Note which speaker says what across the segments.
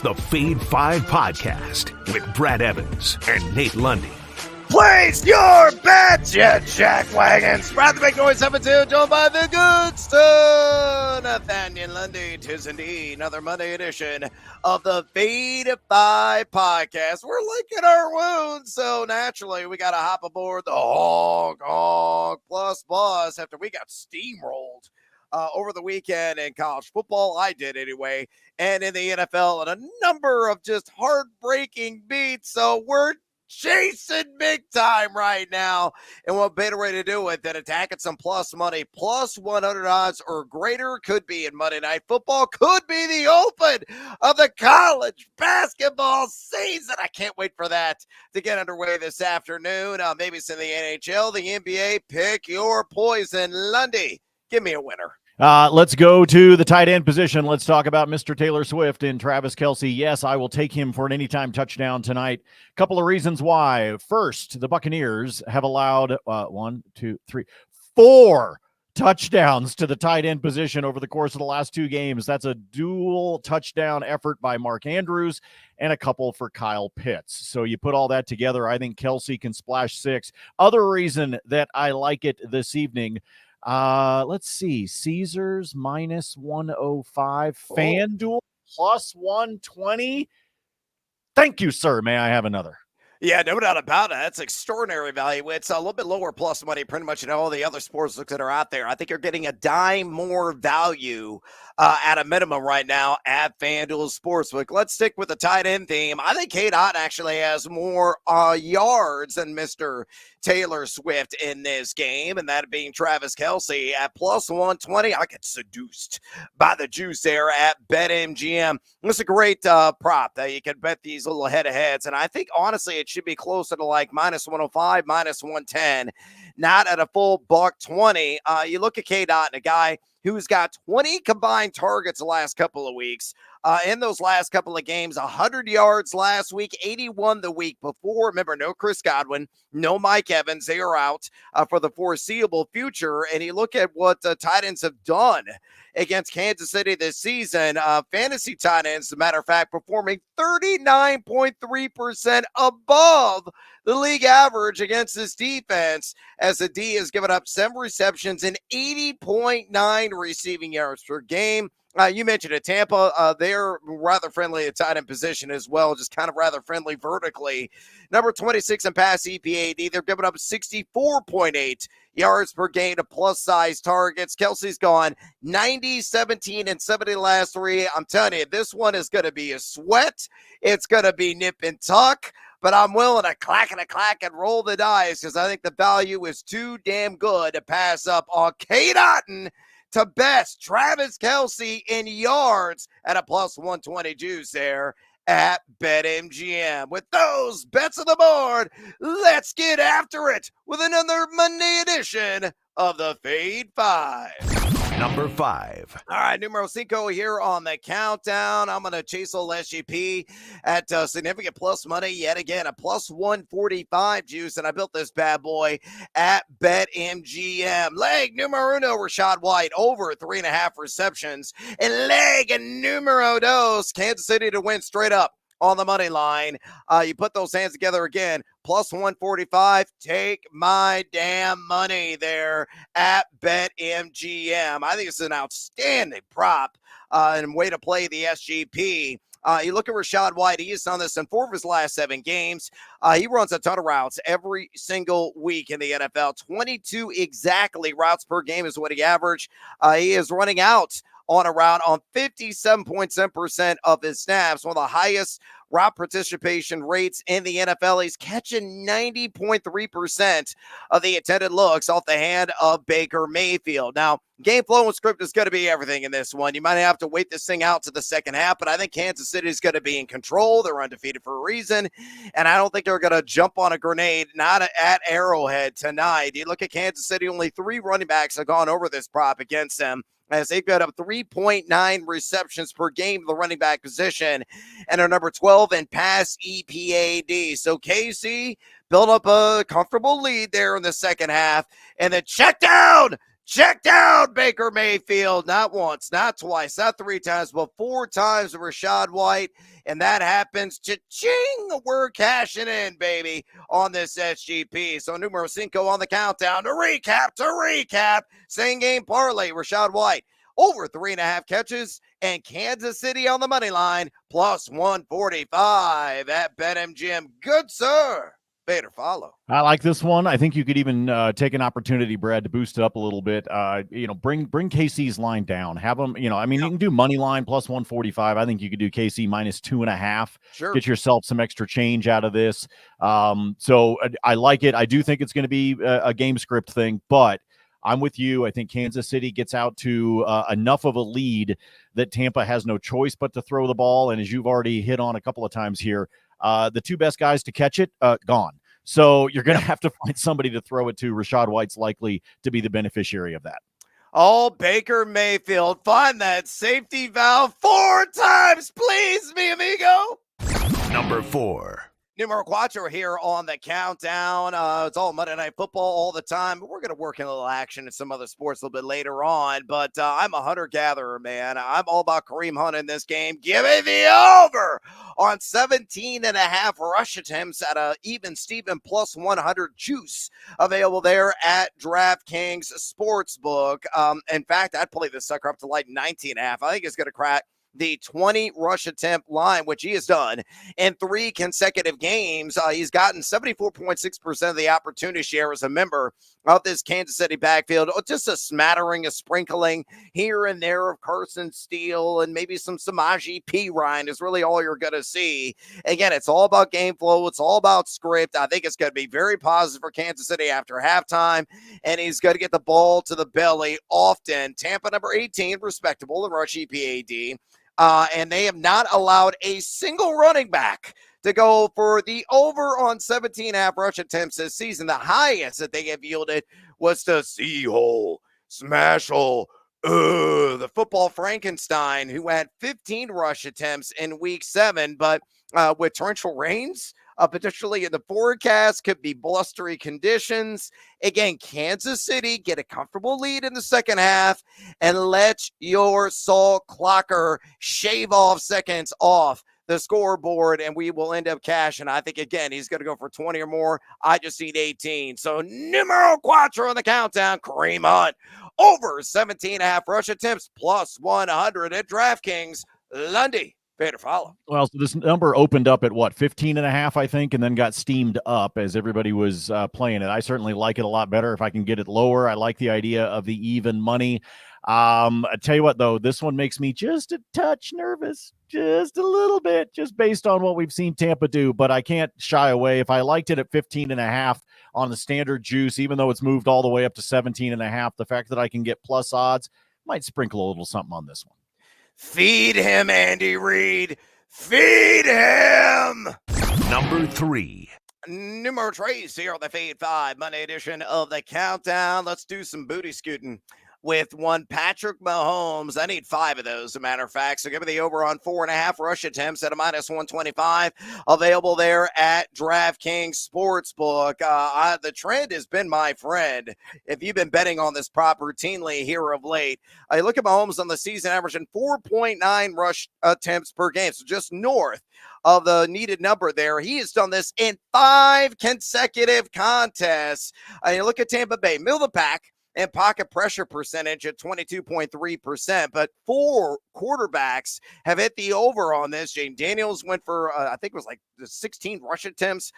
Speaker 1: It's the Fade 5 podcast with Brad Evans and Nate Lundy.
Speaker 2: Place your bets, you jackwagons. Brad the Big Noise 7-2, joined by the good son, Nathaniel Lundy. 'Tis indeed another Monday edition of the Fade 5 podcast. We're licking our wounds, so naturally we got to hop aboard the Hog Plus Bus after we got steamrolled over the weekend in college football. I did anyway. And in the NFL, and a number of just heartbreaking beats. So we're chasing big time right now. And what better way to do it than attacking some plus money? Plus 100 odds or greater could be in Monday Night Football. Could be the open of the college basketball season. I can't wait for that to get underway this afternoon. Maybe it's in the NHL, the NBA. Pick your poison. Lundy, give me a winner.
Speaker 3: Let's go to the tight end position. Let's talk about Mr. Taylor Swift and Travis Kelce. Yes, I will take him for an anytime touchdown tonight. Couple of reasons why. First, the Buccaneers have allowed 4 touchdowns to the tight end position over the course of the last 2 games. That's a dual touchdown effort by Mark Andrews and a couple for Kyle Pitts. So you put all that together, I think Kelce can splash 6. Other reason that I like it this evening, let's see, Caesars minus 105, FanDuel plus 120. Thank you, sir. May I have another?
Speaker 2: Yeah, no doubt about it. That's extraordinary value. It's a little bit lower plus money pretty much in all the other sports books that are out there. I think you're getting a dime more value at a minimum right now at FanDuel Sportsbook. Let's stick with the tight end theme. I think Cade Otton actually has more yards than Mr. Taylor Swift in this game, and that being Travis Kelce at plus 120. I get seduced by the juice there at BetMGM. It's a great prop that you can bet these little head-to-heads, and I think honestly it should be closer to like minus 105, minus 110, not at a full $120. You look at Cade Otton, a guy who's got 20 combined targets the last couple of weeks. In those last couple of games, 100 yards last week, 81 the week before. Remember, no Chris Godwin, no Mike Evans. They are out for the foreseeable future. And you look at what tight ends have done against Kansas City this season. Fantasy tight ends, as a matter of fact, performing 39.3% above the league average against this defense, as the D has given up 7 receptions and 80.9 receiving yards per game. You mentioned it, Tampa. They're rather friendly at tight end position as well, just kind of rather friendly vertically. Number 26 in pass EPAD. They're giving up 64.8 yards per game to plus-size targets. Kelce's gone 90, 17, and 70 the last 3. I'm telling you, this one is going to be a sweat. It's going to be nip and tuck. But I'm willing to clack and roll the dice because I think the value is too damn good to pass up on Cade Otton to best Travis Kelce in yards at a plus 120 juice there at BetMGM. With those bets on the board, let's get after it with another Monday edition of the Fade 5.
Speaker 1: Number 5.
Speaker 2: All right, numero 5 here on the countdown. I'm going to chase old SGP at significant plus money yet again, a plus 145 juice, and I built this bad boy at BetMGM. Leg numero 1, Rachaad White, over 3.5 receptions. And leg numero 2, Kansas City to win straight up on the money line. You put those hands together again, plus 145. Take my damn money there at BetMGM. I think it's an outstanding prop and way to play the SGP. You look at Rachaad White. He has done this in 4 of his last 7 games. He runs a ton of routes every single week in the NFL. 22 exactly routes per game is what he averaged. He is running out on a route on 57.7% of his snaps, one of the highest route participation rates in the NFL. He's catching 90.3% of the intended looks off the hand of Baker Mayfield. Now, game flow and script is going to be everything in this one. You might have to wait this thing out to the second half, but I think Kansas City is going to be in control. They're undefeated for a reason, and I don't think they're going to jump on a grenade, not at Arrowhead tonight. You look at Kansas City, only 3 running backs have gone over this prop against them, as they've got up 3.9 receptions per game, the running back position, and are number 12 in pass EPAD. So KC built up a comfortable lead there in the second half, and then check down Check down Baker Mayfield, not once, not twice, not 3 times, but 4 times with Rachaad White. And that happens. Cha-ching! We're cashing in, baby, on this SGP. So numero 5 on the countdown. To recap. Same game parlay, Rachaad White. Over 3.5 catches, and Kansas City on the money line, plus 145 at BetMGM. Good, sir. Fade or follow.
Speaker 3: I like this one. I think you could even take an opportunity, Brad, to boost it up a little bit. Bring KC's line down. Have them, you can do money line plus 145. I think you could do KC minus 2.5.
Speaker 2: Sure.
Speaker 3: Get yourself some extra change out of this. So I like it. I do think it's going to be a game script thing, but I'm with you. I think Kansas City gets out to enough of a lead that Tampa has no choice but to throw the ball. And as you've already hit on a couple of times here, the 2 best guys to catch it, gone. So you're going to have to find somebody to throw it to. Rachaad White's likely to be the beneficiary of that.
Speaker 2: Oh, Baker Mayfield, find that safety valve 4 times, please, mi amigo.
Speaker 1: Number 4.
Speaker 2: Numero 4 here on the countdown. It's all Monday Night Football all the time. But we're going to work in a little action in some other sports a little bit later on. But I'm a hunter-gatherer, man. I'm all about Kareem Hunt in this game. Give me the over on 17.5 rush attempts at a even Steven plus 100 juice available there at DraftKings Sportsbook. In fact, I'd play this sucker up to like 19.5. I think it's going to crack the 20 rush attempt line, which he has done in 3 consecutive games. He's gotten 74.6% of the opportunity share as a member of this Kansas City backfield. Just a smattering, a sprinkling here and there of Carson Steele and maybe some Samaje Perine is really all you're going to see. Again, it's all about game flow. It's all about script. I think it's going to be very positive for Kansas City after halftime, and he's going to get the ball to the belly often. Tampa number 18, respectable in rush EPAD. And they have not allowed a single running back to go for the over on 17.5 rush attempts this season. The highest that they have yielded was to Sea-hole, Smash-hole, the football Frankenstein, who had 15 rush attempts in week 7, but with torrential rains, potentially in the forecast, could be blustery conditions. Again, Kansas City get a comfortable lead in the second half and let your Saul Clocker shave off seconds off the scoreboard, and we will end up cashing. I think, again, he's going to go for 20 or more. I just need 18. So numero 4 on the countdown, Kareem Hunt. Over 17.5 rush attempts, plus 100 at DraftKings. Lundy, fade or follow.
Speaker 3: Well, so this number opened up at 15.5, I think, and then got steamed up as everybody was playing it. I certainly like it a lot better if I can get it lower. I like the idea of the even money. I tell you what, though, this one makes me just a touch nervous, just a little bit, just based on what we've seen Tampa do, but I can't shy away. If I liked it at 15.5 on the standard juice, even though it's moved all the way up to 17.5, the fact that I can get plus odds might sprinkle a little something on this one.
Speaker 2: Feed him, Andy Reid. Feed him.
Speaker 1: Number 3.
Speaker 2: Numero 3 here on the Fade 5 Monday edition of the Countdown. Let's do some booty scooting with one Patrick Mahomes. I need 5 of those, as a matter of fact. So give me the over on 4.5 rush attempts at a minus 125. Available there at DraftKings Sportsbook. The trend has been my friend. If you've been betting on this prop routinely here of late, I look at Mahomes on the season averaging 4.9 rush attempts per game. So just north of the needed number there. He has done this in 5 consecutive contests. You look at Tampa Bay, middle of the pack, and pocket pressure percentage at 22.3%, but 4 quarterbacks have hit the over on this. Jane Daniels went for, I think it was like 16 rush attempts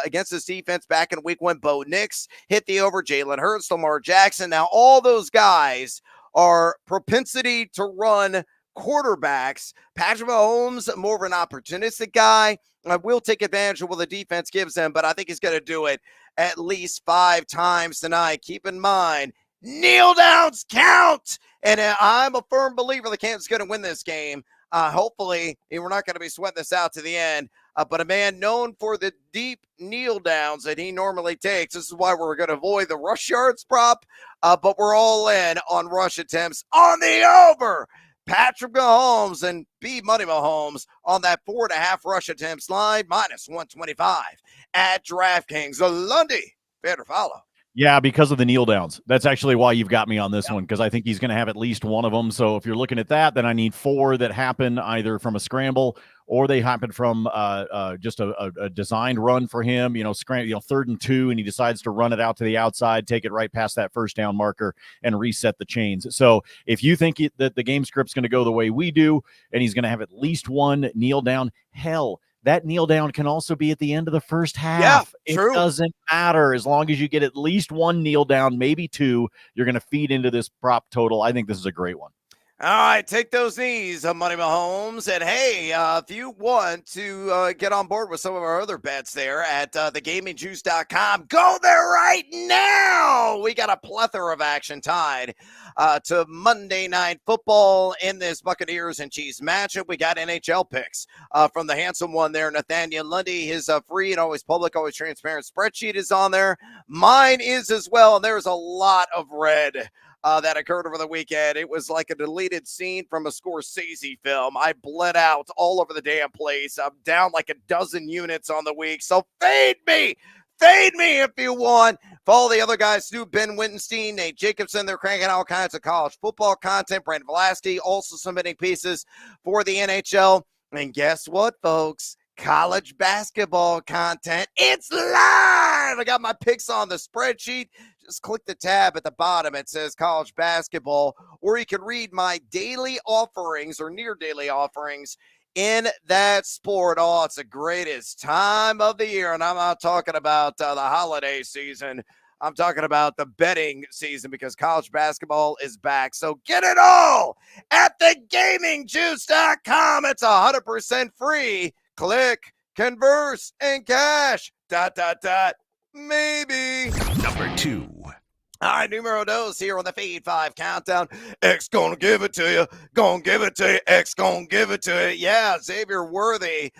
Speaker 2: against this defense back in week 1. Bo Nix hit the over. Jalen Hurts, Lamar Jackson. Now, all those guys are propensity to run quarterbacks. Patrick Mahomes, more of an opportunistic guy. Will take advantage of what the defense gives him, but I think he's going to do it at least 5 times tonight. Keep in mind, kneel downs count. And I'm a firm believer the Kansas is going to win this game. Hopefully, we're not going to be sweating this out to the end. But a man known for the deep kneel downs that he normally takes. This is why we're going to avoid the rush yards prop. But we're all in on rush attempts on the over. Patrick Mahomes and B Money Mahomes on that 4.5 rush attempts line, minus 125 at DraftKings. Lundy, fade or follow.
Speaker 3: Yeah, because of the kneel downs. That's actually why you've got me on this one, because I think he's going to have at least one of them. So if you're looking at that, then I need 4 that happen either from a scramble or they happen from just a designed run for him. Scramble, 3rd and 2, and he decides to run it out to the outside, take it right past that first down marker, and reset the chains. So if you think that the game script's going to go the way we do, and he's going to have at least one kneel down, hell, that kneel down can also be at the end of the first half.
Speaker 2: Yeah, true.
Speaker 3: It doesn't matter. As long as you get at least one kneel down, maybe 2, you're going to feed into this prop total. I think this is a great one.
Speaker 2: All right, take those knees, Money Mahomes. And hey, if you want to get on board with some of our other bets there at thegamingjuice.com, go there right now. We got a plethora of action tied to Monday Night Football in this Buccaneers and Chiefs matchup. We got NHL picks from the handsome one there, Nathaniel Lundy. His free and always public, always transparent spreadsheet is on there. Mine is as well, and there's a lot of red that occurred over the weekend. It was like a deleted scene from a Scorsese film. I bled out all over the damn place. I'm down like a dozen units on the week. So fade me if you want. Follow the other guys, Stu, Ben Wittenstein, Nate Jacobson. They're cranking all kinds of college football content. Brandon Velasquez also submitting pieces for the NHL. And guess what, folks? College basketball content. It's live. I got my picks on the spreadsheet. Just click the tab at the bottom. It says college basketball, or you can read my daily offerings or near daily offerings in that sport. Oh, it's the greatest time of the year. And I'm not talking about the holiday season. I'm talking about the betting season, because college basketball is back. So get it all at thegamingjuice.com. It's 100% free. Click, converse, and cash. ... Maybe.
Speaker 1: Number 2.
Speaker 2: All right, numero dos here on the Fade 5 countdown. X gonna give it to you. Gonna give it to you. X gonna give it to you. Yeah, Xavier Worthy.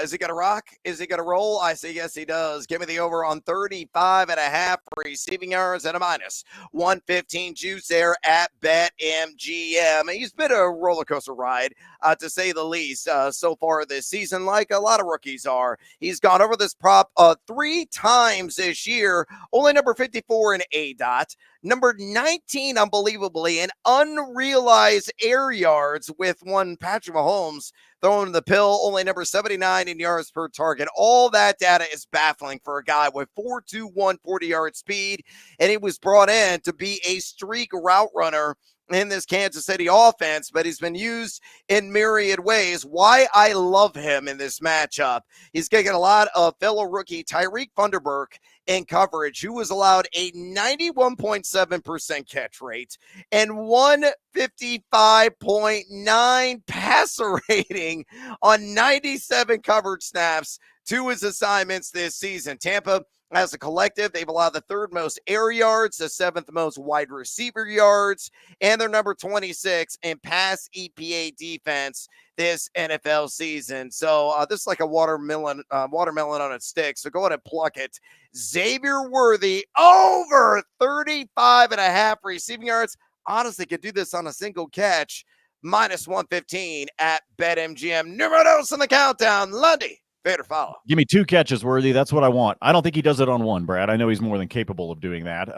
Speaker 2: Is he going to rock? Is he going to roll? I say yes, he does. Give me the over on 35.5 receiving yards and a -115 juice there at BetMGM. He's been a roller coaster ride, to say the least, so far this season, like a lot of rookies are. He's gone over this prop 3 times this year, only number 54 in ADOT. Number 19, unbelievably, in unrealized air yards with one Patrick Mahomes throwing the pill, only number 79 in yards per target. All that data is baffling for a guy with 4.21 40-yard speed, and he was brought in to be a streak route runner in this Kansas City offense, but he's been used in myriad ways. Why I love him in this matchup. He's getting a lot of fellow rookie Tyreek Funderburk in coverage, who was allowed a 91.7% catch rate and 155.9 passer rating on 97 coverage snaps to his assignments this season. Tampa, as a collective, they've allowed the 3rd most air yards, the 7th most wide receiver yards, and they're number 26 in pass EPA defense this NFL season. So this is like a watermelon on a stick. So go ahead and pluck it. Xavier Worthy over 35.5 receiving yards. Honestly, could do this on a single catch. -115 at BetMGM. Numero dos in the countdown. Lundy, fade or follow?
Speaker 3: Give me 2 catches, Worthy. That's what I want. I don't think he does it on one, Brad. I know he's more than capable of doing that.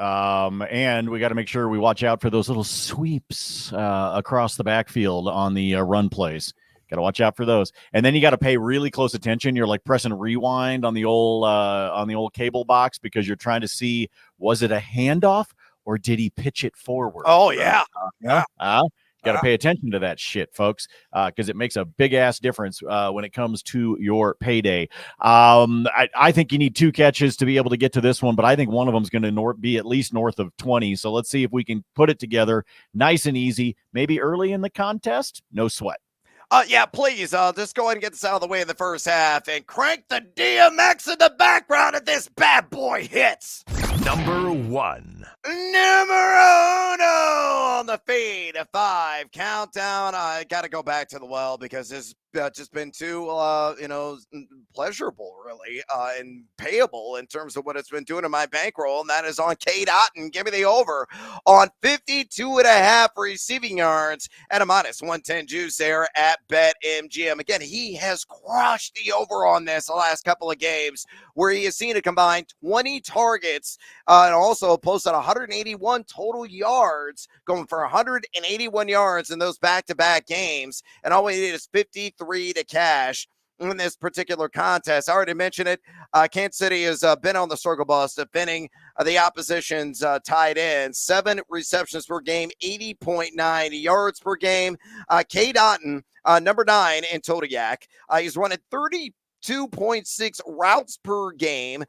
Speaker 3: And we got to make sure we watch out for those little sweeps across the backfield on the run plays. Got to watch out for those. And then you got to pay really close attention. You're like pressing rewind on the old cable box, because you're trying to see, was it a handoff or did he pitch it forward?
Speaker 2: Oh, yeah.
Speaker 3: Got to pay attention to that shit, folks, because it makes a big-ass difference when it comes to your payday. I think you need 2 catches to be able to get to this one, but I think one of them is going to be at least north of 20. So let's see if we can put it together nice and easy, maybe early in the contest. No sweat.
Speaker 2: Yeah, please, just go ahead and get this out of the way in the first half and crank the DMX in the background as this bad boy hits.
Speaker 1: Number 1.
Speaker 2: Numero uno on the Fade 5 countdown. I got to go back to the well, because it's just been too, pleasurable, really, and payable in terms of what it's been doing in my bankroll, and that is on Cade Otton. Give me the over on 52.5 receiving yards and a -110 juice there at BetMGM. Again, he has crushed the over on this the last couple of games, where he has seen a combined 20 targets and also posted 181 total yards, going for 181 yards in those back-to-back games, and all we need is 53 to cash in this particular contest. I already mentioned it. Kansas City has been on the circle bus, defending the opposition's tight end. 7 receptions per game, 80.9 yards per game. Cade Otton, number 9 in total yak. He's running 32.6 routes per game.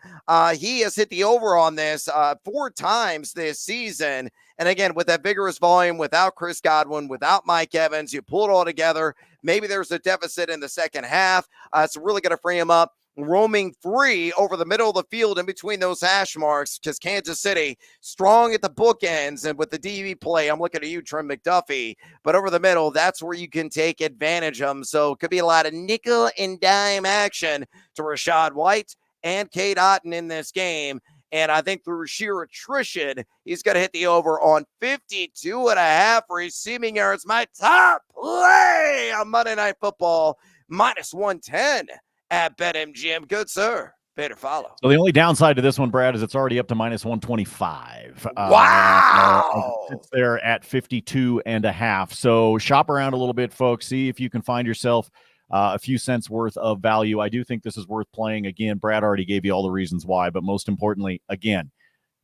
Speaker 2: He has hit the over on this 4 times this season. And again, with that vigorous volume, without Chris Godwin, without Mike Evans, you pull it all together. Maybe there's a deficit in the second half. It's really going to free him up, roaming free over the middle of the field in between those hash marks, because Kansas City strong at the bookends, and with the DB play, I'm looking at you, Trim McDuffie, but over the middle, that's where you can take advantage of them. So it could be a lot of nickel and dime action to Rachaad White and Cade Otton in this game. And I think through sheer attrition, he's going to hit the over on 52.5 receiving yards. My top play on Monday Night Football, minus 110 at BetMGM. Good, sir. Better follow.
Speaker 3: So the only downside to this one, Brad, is it's already up to minus 125.
Speaker 2: Wow.
Speaker 3: It's there at 52.5. So shop around a little bit, folks. See if you can find yourself a few cents worth of value. I do think this is worth playing. Again, Brad already gave you all the reasons why, but most importantly, again,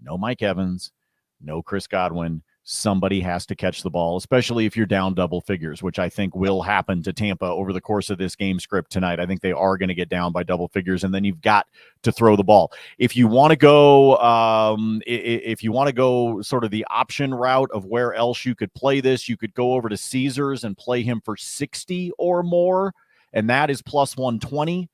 Speaker 3: no Mike Evans, no Chris Godwin. Somebody has to catch the ball, especially if you're down double figures, which I think will happen to Tampa over the course of this game script tonight. I think they are going to get down by double figures, and then you've got to throw the ball. If you want to go, sort of the option route of where else you could play this, you could go over to Caesars and play him for 60 or more. And that is plus 120.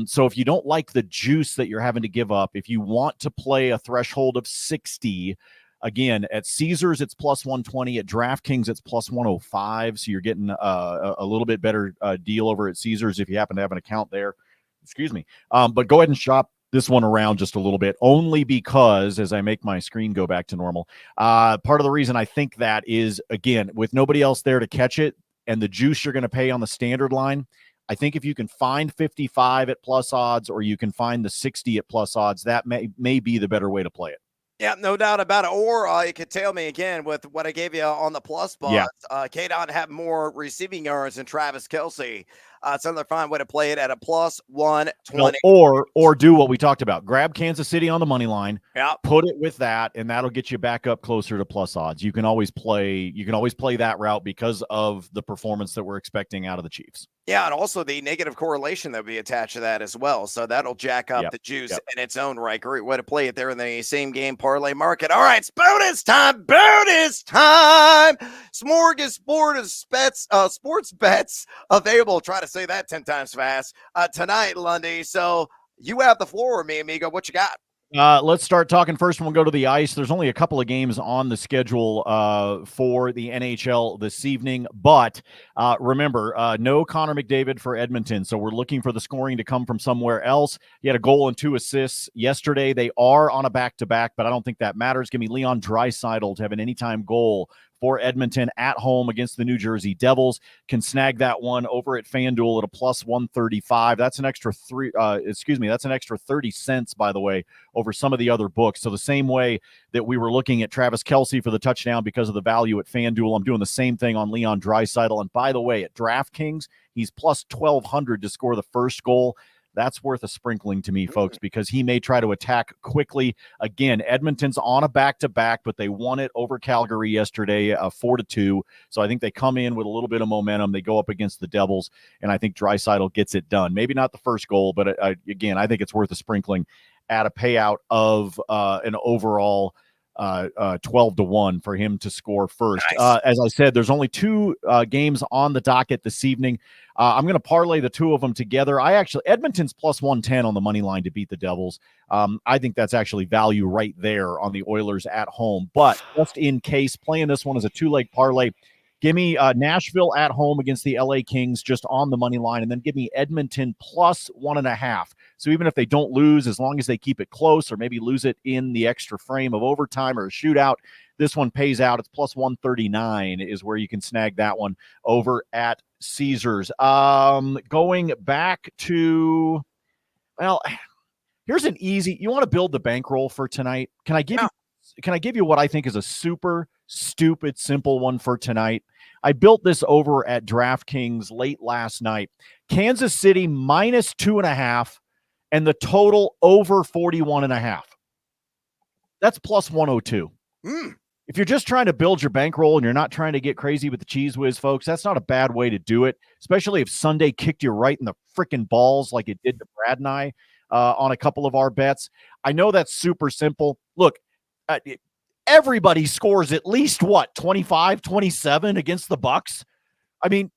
Speaker 3: So if you don't like the juice that you're having to give up, if you want to play a threshold of 60, again, at Caesars, it's plus 120. At DraftKings, it's plus 105. So you're getting a little bit better deal over at Caesars if you happen to have an account there. Excuse me. But go ahead and shop this one around just a little bit, only because as I make my screen go back to normal, part of the reason I think that is, again, with nobody else there to catch it, and the juice you're going to pay on the standard line, I think if you can find 55 at plus odds, or you can find the 60 at plus odds, that may be the better way to play it.
Speaker 2: Yeah, no doubt about it. Or you could tell me again with what I gave you on the plus spots. Yeah. Cade Otton have more receiving yards than Travis Kelce. It's another fine way to play it at a plus 120.
Speaker 3: Or do what we talked about. Grab Kansas City on the money line.
Speaker 2: Yeah.
Speaker 3: Put it with that, and that'll get you back up closer to plus odds. You can always play that route because of the performance that we're expecting out of the Chiefs.
Speaker 2: Yeah, and also the negative correlation that will be attached to that as well. So that'll jack up the juice in its own right. Great way to play it there in the same game parlay market. All right, it's bonus time. Bonus time. Smorgasbord of sports bets available. Try to say that 10 times fast tonight, Lundy. So you have the floor with me, amigo. What you got?
Speaker 3: Let's start talking first. We'll go to the ice. There's only a couple of games on the schedule for the NHL this evening, but remember, no Connor McDavid for Edmonton, so we're looking for the scoring to come from somewhere else. He had a goal and 2 assists yesterday. They are on a back-to-back, but I don't think that matters. Give me Leon Draisaitl to have an anytime goal for Edmonton at home against the New Jersey Devils. Can snag that one over at FanDuel at a plus 135. That's an extra that's an extra 30 cents, by the way, over some of the other books. So the same way that we were looking at Travis Kelce for the touchdown because of the value at FanDuel, I'm doing the same thing on Leon Draisaitl. And by the way, at DraftKings, he's plus 1,200 to score the first goal. That's worth a sprinkling to me, folks, because he may try to attack quickly. Again, Edmonton's on a back-to-back, but they won it over Calgary yesterday, 4-2. So I think they come in with a little bit of momentum. They go up against the Devils, and I think Draisaitl gets it done. Maybe not the first goal, but again, I think it's worth a sprinkling at a payout of an overall 12-1 for him to score first. Nice. As I said, there's only 2 games on the docket this evening. I'm going to parlay the 2 of them together. Edmonton's plus 110 on the money line to beat the Devils. I think that's actually value right there on the Oilers at home. But just in case, playing this one as a 2-leg parlay, give me Nashville at home against the LA Kings just on the money line, and then give me Edmonton plus 1.5. So even if they don't lose, as long as they keep it close or maybe lose it in the extra frame of overtime or a shootout, this one pays out. It's plus 139 is where you can snag that one over at Caesars. Going back to, well, Here's an easy, you want to build the bankroll for tonight? Can I give you what I think is a super stupid, simple one for tonight? I built this over at DraftKings late last night. Kansas City minus 2.5 and the total over 41.5. That's plus 102. If you're just trying to build your bankroll and you're not trying to get crazy with the cheese whiz, folks, that's not a bad way to do it, especially if Sunday kicked you right in the freaking balls like it did to Brad and I on a couple of our bets. I know that's super simple. Look, everybody scores at least, 25, 27 against the Bucs? I mean,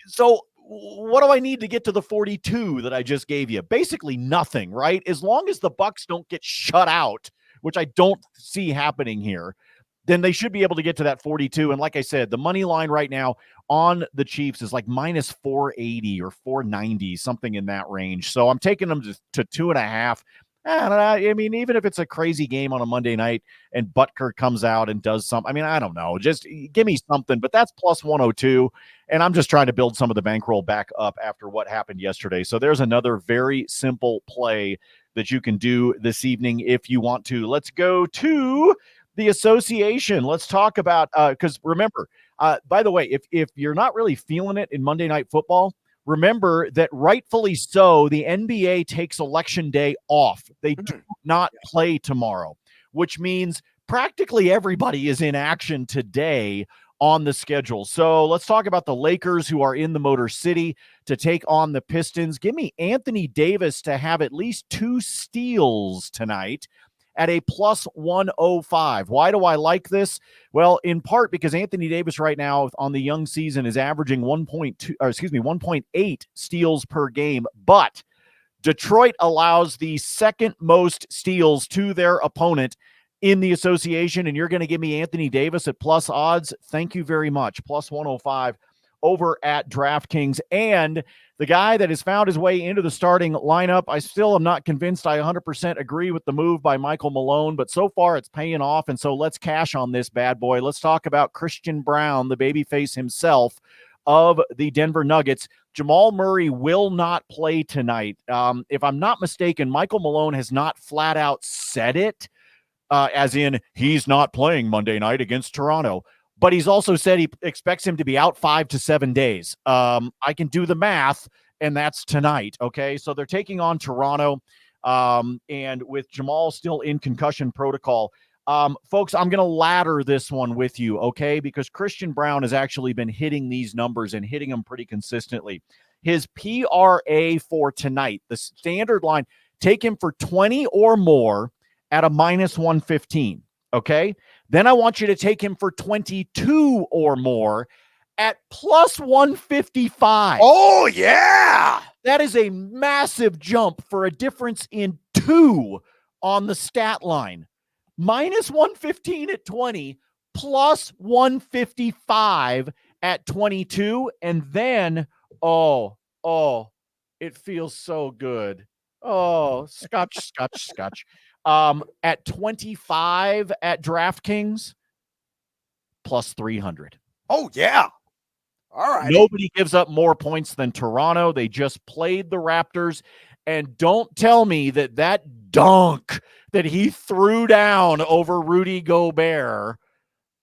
Speaker 3: so what do I need to get to the 42 that I just gave you? Basically nothing, right? As long as the Bucs don't get shut out, which I don't see happening here, then they should be able to get to that 42. And like I said, the money line right now on the Chiefs is like minus 480 or 490, something in that range. So I'm taking them to 2.5. I mean, even if it's a crazy game on a Monday night and Butker comes out and does something, I mean, I don't know. Just give me something, but that's plus 102. And I'm just trying to build some of the bankroll back up after what happened yesterday. So there's another very simple play that you can do this evening if you want to. Let's go to the association. Let's talk about, because remember, by the way, if you're not really feeling it in Monday Night Football, remember that rightfully so, the NBA takes Election Day off. They do not play tomorrow, which means practically everybody is in action today on the schedule. So let's talk about the Lakers, who are in the Motor City to take on the Pistons. Give me Anthony Davis to have at least 2 steals tonight at a plus 105. Why do I like this? Well, in part because Anthony Davis right now on the young season is averaging 1.8 steals per game, but Detroit allows the second most steals to their opponent in the association, and you're going to give me Anthony Davis at plus odds? Thank you very much. Plus 105 over at DraftKings. And the guy that has found his way into the starting lineup, I still am not convinced I 100% agree with the move by Michael Malone, but so far it's paying off, and so let's cash on this bad boy. Let's talk about Christian Brown, the babyface himself of the Denver Nuggets. Jamal Murray will not play tonight. If I'm not mistaken, Michael Malone has not flat out said it, as in he's not playing Monday night against Toronto. But he's also said he expects him to be out 5 to 7 days. I can do the math, and that's tonight, okay? So they're taking on Toronto, and with Jamal still in concussion protocol. Folks, I'm going to ladder this one with you, okay? Because Christian Brown has actually been hitting these numbers and hitting them pretty consistently. His PRA for tonight, the standard line, take him for 20 or more at a minus 115, okay? Then I want you to take him for 22 or more at plus 155.
Speaker 2: Oh, yeah.
Speaker 3: That is a massive jump for a difference in 2 on the stat line. Minus 115 at 20, plus 155 at 22. And then, oh, it feels so good. Oh, scotch. At 25 at DraftKings, plus 300.
Speaker 2: Oh, yeah. All right.
Speaker 3: Nobody gives up more points than Toronto. They just played the Raptors. And don't tell me that dunk that he threw down over Rudy Gobert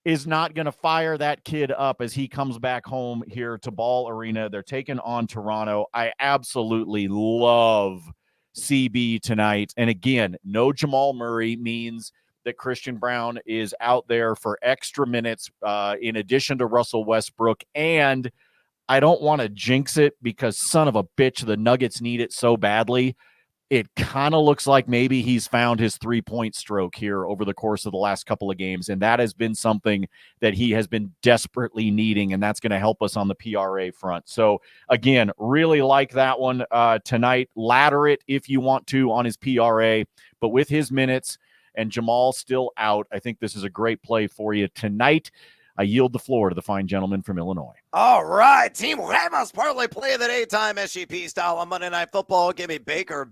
Speaker 3: is not going to fire that kid up as he comes back home here to Ball Arena. They're taking on Toronto. I absolutely love CB tonight. And again, no Jamal Murray means that Christian Brown is out there for extra minutes in addition to Russell Westbrook. And I don't want to jinx it because son of a bitch, the Nuggets need it so badly. It kind of looks like maybe he's found his 3-point stroke here over the course of the last couple of games. And that has been something that he has been desperately needing, and that's going to help us on the PRA front. So again, really like that one tonight. Ladder it if you want to on his PRA, but with his minutes and Jamal still out, I think this is a great play for you tonight. I yield the floor to the fine gentleman from Illinois.
Speaker 2: All right, Team Ramos parlay play of the daytime SGP style on Monday Night Football. Give me Baker,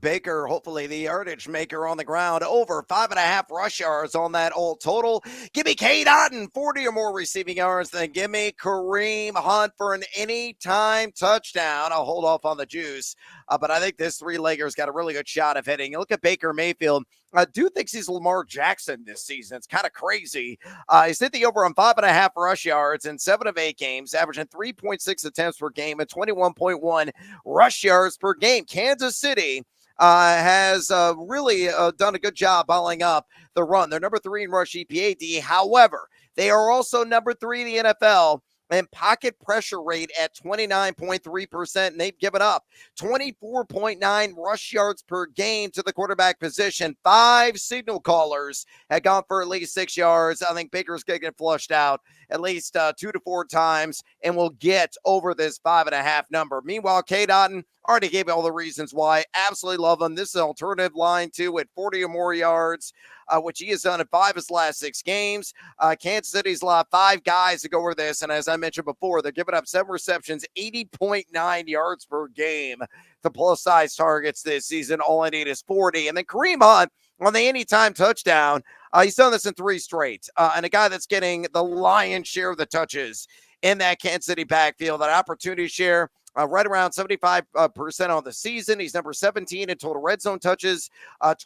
Speaker 2: hopefully the yardage maker on the ground, over 5.5 rush yards on that old total. Give me Cade Otton, 40 or more receiving yards. Then give me Kareem Hunt for an anytime touchdown. I'll hold off on the juice, but I think this three-legger's got a really good shot of hitting. You look at Baker Mayfield. I do think he's Lamar Jackson this season. It's kind of crazy. He's hit the over on 5.5 rush yards in 7 of 8 games, averaging 3.6 attempts per game and 21.1 rush yards per game. Kansas City has really done a good job balling up the run. They're number 3 in rush EPAD. However, they are also number 3 in the NFL and pocket pressure rate at 29.3%. And they've given up 24.9 rush yards per game to the quarterback position. 5 signal callers had gone for at least 6 yards. I think Baker's going to get flushed out at least 2 to 4 times and will get over this 5.5 number. Meanwhile, Cade Otton already gave you all the reasons why. Absolutely love him. This is an alternative line too at 40 or more yards, which he has done in 5 of his last 6 games. Kansas City's allowed 5 guys to go over this, and as I mentioned before, they're giving up 7 receptions, 80.9 yards per game to plus-size targets this season. All I need is 40. And then Kareem Hunt on the anytime touchdown. He's done this in 3 straight, and a guy that's getting the lion's share of the touches in that Kansas City backfield, that opportunity share. Right around 75% on the season. He's number 17 in total red zone touches,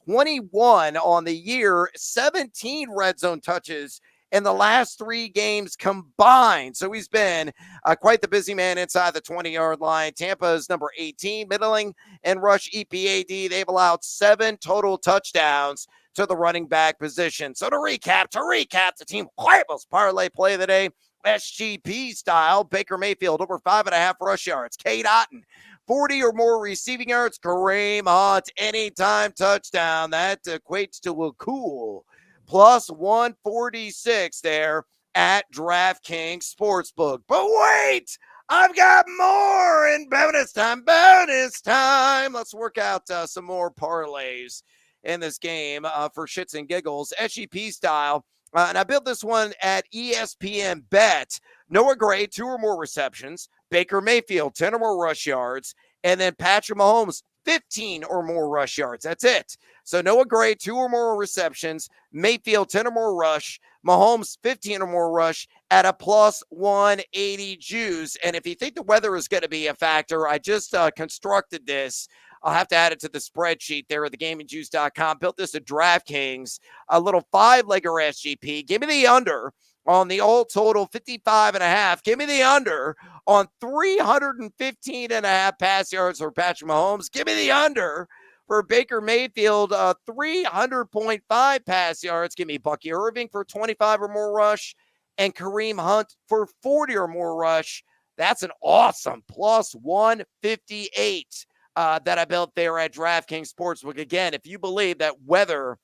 Speaker 2: 21 on the year, 17 red zone touches in the last 3 games combined. So he's been quite the busy man inside the 20-yard line. Tampa is number 18, middling and rush EPAD. They've allowed 7 total touchdowns to the running back position. So to recap, the Team Huevos parlay play of the day, SGP style, Baker Mayfield over 5.5 rush yards. Cade Otton, 40 or more receiving yards. Kareem Hunt, anytime touchdown. That equates to a cool plus 146 there at DraftKings Sportsbook. But wait, I've got more in bonus time. Let's work out some more parlays in this game for shits and giggles, SGP style. And I built this one at ESPN Bet. Noah Gray, 2 or more receptions. Baker Mayfield, 10 or more rush yards. And then Patrick Mahomes, 15 or more rush yards. That's it. So Noah Gray, 2 or more receptions. Mayfield, 10 or more rush. Mahomes, 15 or more rush at a plus 180 juice. And if you think the weather is going to be a factor, I just constructed this. I'll have to add it to the spreadsheet there at thegamingjuice.com. Built this at DraftKings, a little 5-legger SGP. Give me the under on the all total 55.5. Give me the under on 315.5 pass yards for Patrick Mahomes. Give me the under for Baker Mayfield, 300.5 pass yards. Give me Bucky Irving for 25 or more rush and Kareem Hunt for 40 or more rush. That's an awesome plus 158. That I built there at DraftKings Sportsbook. Again, if you believe that weather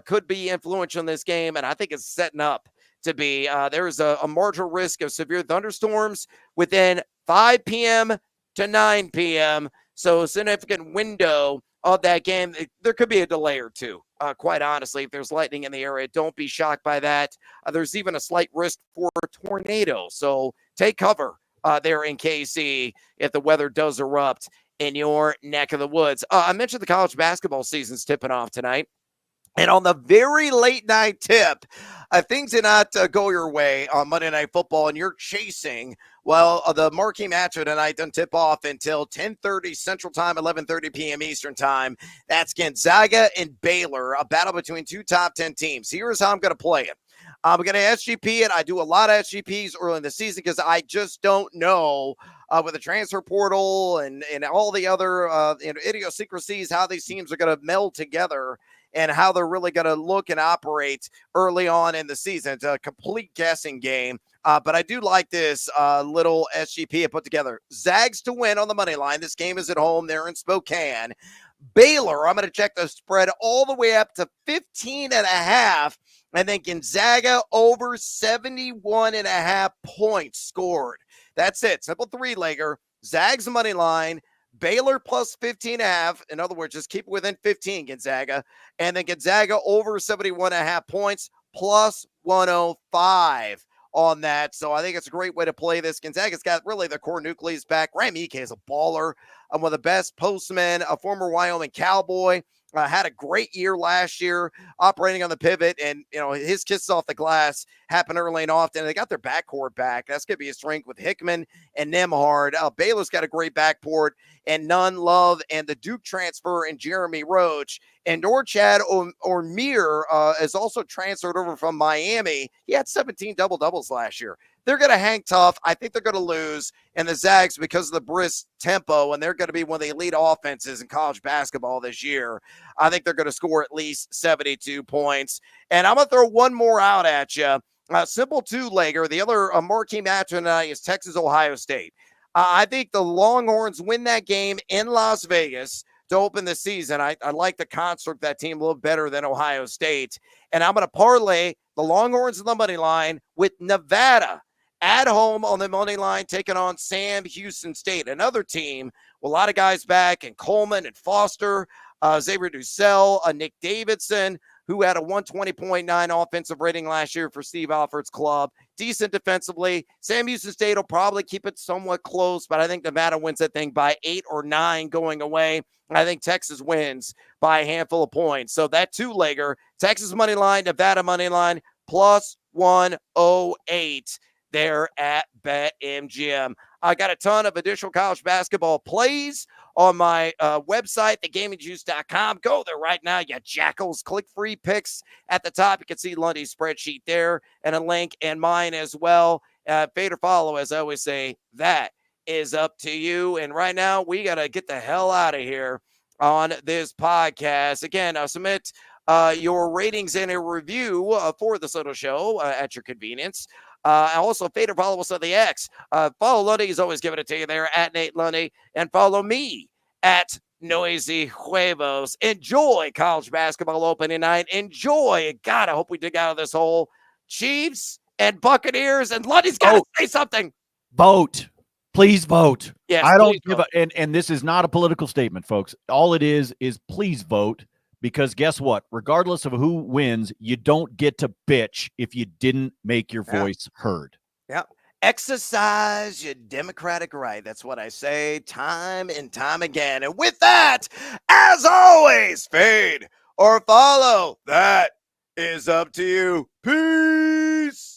Speaker 2: could be influential in this game, and I think it's setting up to be, there is a marginal risk of severe thunderstorms within 5 p.m. to 9 p.m. So a significant window of that game. There could be a delay or two, quite honestly. If there's lightning in the area, don't be shocked by that. There's even a slight risk for a tornado. So take cover there in KC if the weather does erupt in your neck of the woods. I mentioned the college basketball season's tipping off tonight. And on the very late night tip, things did not go your way on Monday Night Football, and you're chasing. Well, the marquee matchup tonight doesn't tip off until 10:30 Central Time, 11:30 p.m. Eastern Time. That's Gonzaga and Baylor, a battle between 2 top 10 teams. Here's how I'm going to play it. I'm going to SGP it. I do a lot of SGPs early in the season because I just don't know with the transfer portal and all the other idiosyncrasies how these teams are going to meld together and how they're really going to look and operate early on in the season. It's a complete guessing game. But I do like this little SGP I put together. Zags to win on the money line. This game is at home. They're in Spokane. Baylor, I'm going to check the spread all the way up to 15.5. And then Gonzaga over 71.5 points scored. That's it. Simple 3-legger. Zags money line. Baylor plus 15.5. In other words, just keep it within 15, Gonzaga. And then Gonzaga over 71.5 points plus 105. on that. So I think it's a great way to play this. Gonzaga's got really the core nucleus back. Graham Ike is a baller. One of the best postmen, a former Wyoming Cowboy. Had a great year last year operating on the pivot, and his kisses off the glass happen early and often. They got their backcourt back. That's going to be a strength with Hickman and Nembhard. Baylor's got a great backcourt, and Nunn, Love, and the Duke transfer and Jeremy Roach. And Rachaad White is also transferred over from Miami. He had 17 double-doubles last year. They're going to hang tough. I think they're going to lose. And the Zags, because of the brisk tempo, and they're going to be one of the elite offenses in college basketball this year, I think they're going to score at least 72 points. And I'm going to throw one more out at you. Simple two-legger. The other marquee match tonight is Texas-Ohio State. I think the Longhorns win that game in Las Vegas to open the season. I like the construct of that team a little better than Ohio State. And I'm going to parlay the Longhorns in the money line with Nevada at home on the money line, taking on Sam Houston State, another team with a lot of guys back, and Coleman and Foster, Xavier Worthy, Nick Davidson, who had a 120.9 offensive rating last year for Steve Alford's club. Decent defensively. Sam Houston State will probably keep it somewhat close, but I think Nevada wins that thing by 8 or 9 going away. I think Texas wins by a handful of points. So that two-legger, Texas money line, Nevada money line, plus 108 there at BetMGM. I got a ton of additional college basketball plays on my website, thegamingjuice.com. Go there right now, you jackals. Click free picks at the top. You can see Lundy's spreadsheet there and a link, and mine as well. Fade or follow, as I always say, that is up to you. And right now, we got to get the hell out of here on this podcast. Again, submit your ratings and a review for the Soto Show at your convenience. Also, fade or follow us on the X. Follow Lundy. He's always giving it to you there at Nate Lundy. And follow me at Noisy Huevos. Enjoy college basketball opening night. Enjoy. God, I hope we dig out of this hole. Chiefs and Buccaneers. And Lundy's got to say something.
Speaker 3: Vote. Please vote.
Speaker 2: Yes,
Speaker 3: I don't give a, and this is not a political statement, folks. All it is please vote. Because guess what? Regardless of who wins, you don't get to bitch if you didn't make your voice heard.
Speaker 2: Yeah. Exercise your democratic right. That's what I say time and time again. And with that, as always, fade or follow. That is up to you. Peace.